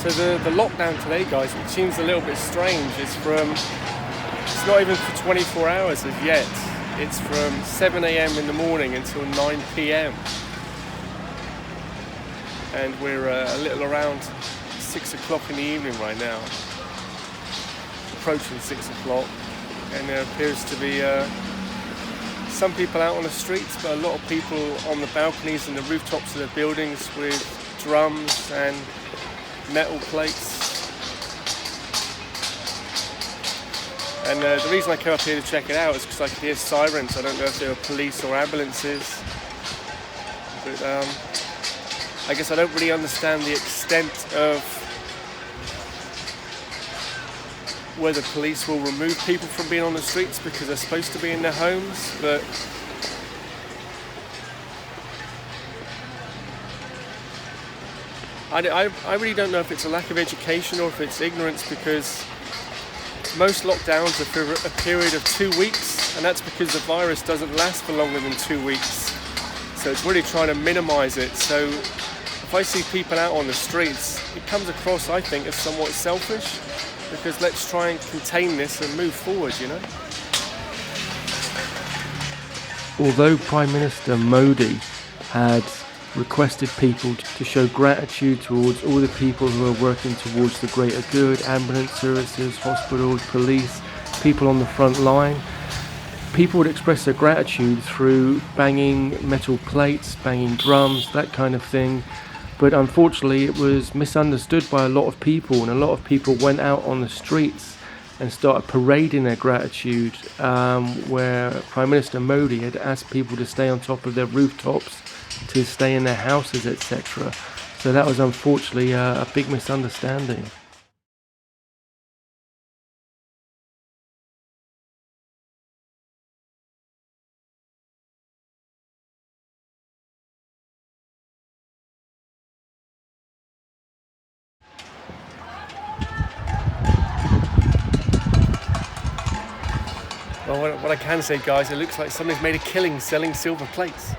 So the lockdown today, guys, which seems a little bit strange, it's not even for 24 hours as yet. It's from 7 a.m. in the morning until 9 p.m. And we're a little around 6 o'clock in the evening right now. Approaching 6 o'clock. And there appears to be some people out on the streets, but a lot of people on the balconies and the rooftops of the buildings with drums and metal plates. And the reason I came up here to check it out is because I could hear sirens. I don't know if they were police or ambulances, but I guess I don't really understand the extent of whether police will remove people from being on the streets because they're supposed to be in their homes, but I really don't know if it's a lack of education or if it's ignorance, because most lockdowns are for a period of 2 weeks, and that's because the virus doesn't last for longer than 2 weeks. So it's really trying to minimize it. So if I see people out on the streets, it comes across, I think, as somewhat selfish, because let's try and contain this and move forward, you know? Although Prime Minister Modi had requested people to show gratitude towards all the people who are working towards the greater good, ambulance services, hospitals, police, people on the front line, people would express their gratitude through banging metal plates, banging drums, that kind of thing. But unfortunately it was misunderstood by a lot of people, and a lot of people went out on the streets and started parading their gratitude, where Prime Minister Modi had asked people to stay on top of their rooftops, to stay in their houses, etc. So that was unfortunately a big misunderstanding. Well, what I can say, guys, it looks like somebody's made a killing selling silver plates.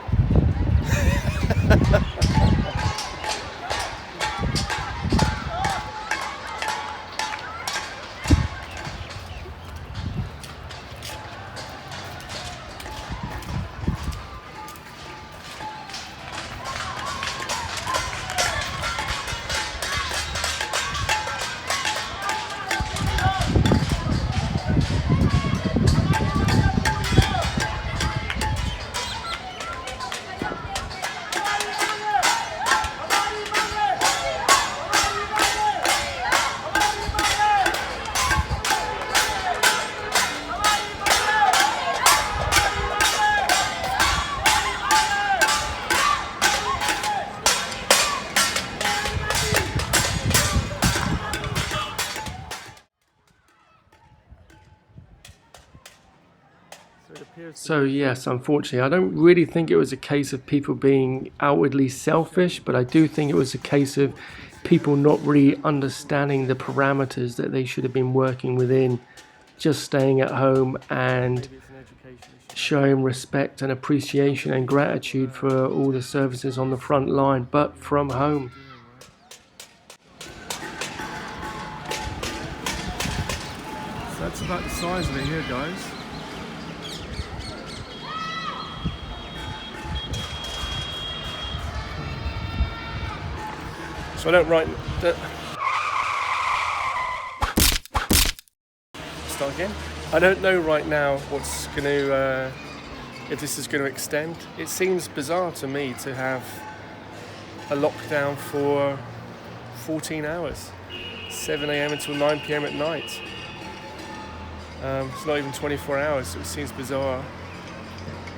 So yes, unfortunately, I don't really think it was a case of people being outwardly selfish, but I do think it was a case of people not really understanding the parameters that they should have been working within, just staying at home and showing respect and appreciation and gratitude for all the services on the front line, but from home. So that's about the size of it here, guys. So I don't start again. I don't know right now what's going to, if this is going to extend. It seems bizarre to me to have a lockdown for 14 hours, 7 a.m. until 9 p.m. at night. It's not even 24 hours, so it seems bizarre.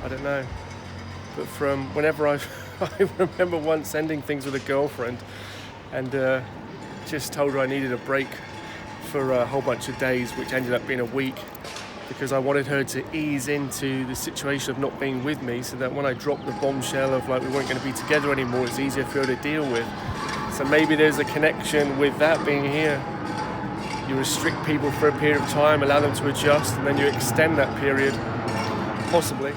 I don't know. But from whenever I remember once ending things with a girlfriend and just told her I needed a break for a whole bunch of days, which ended up being a week, because I wanted her to ease into the situation of not being with me, so that when I dropped the bombshell of like we weren't going to be together anymore, it's easier for her to deal with. So maybe there's a connection with that being here. You restrict people for a period of time, allow them to adjust, and then you extend that period, possibly.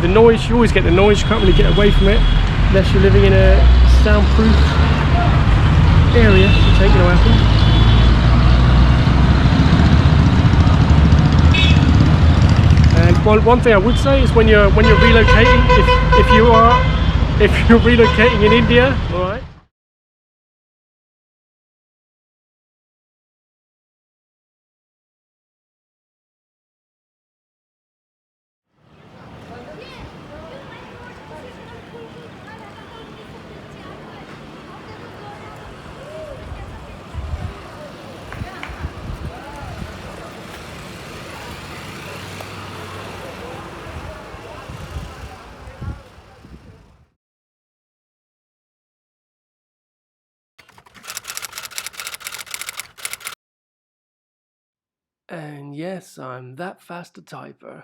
The noise, you always get the noise, you can't really get away from it unless you're living in a soundproof area, which ain't gonna happen. And one thing I would say is when you're relocating, if you're relocating in India, all right. And yes, I'm that fast a typer.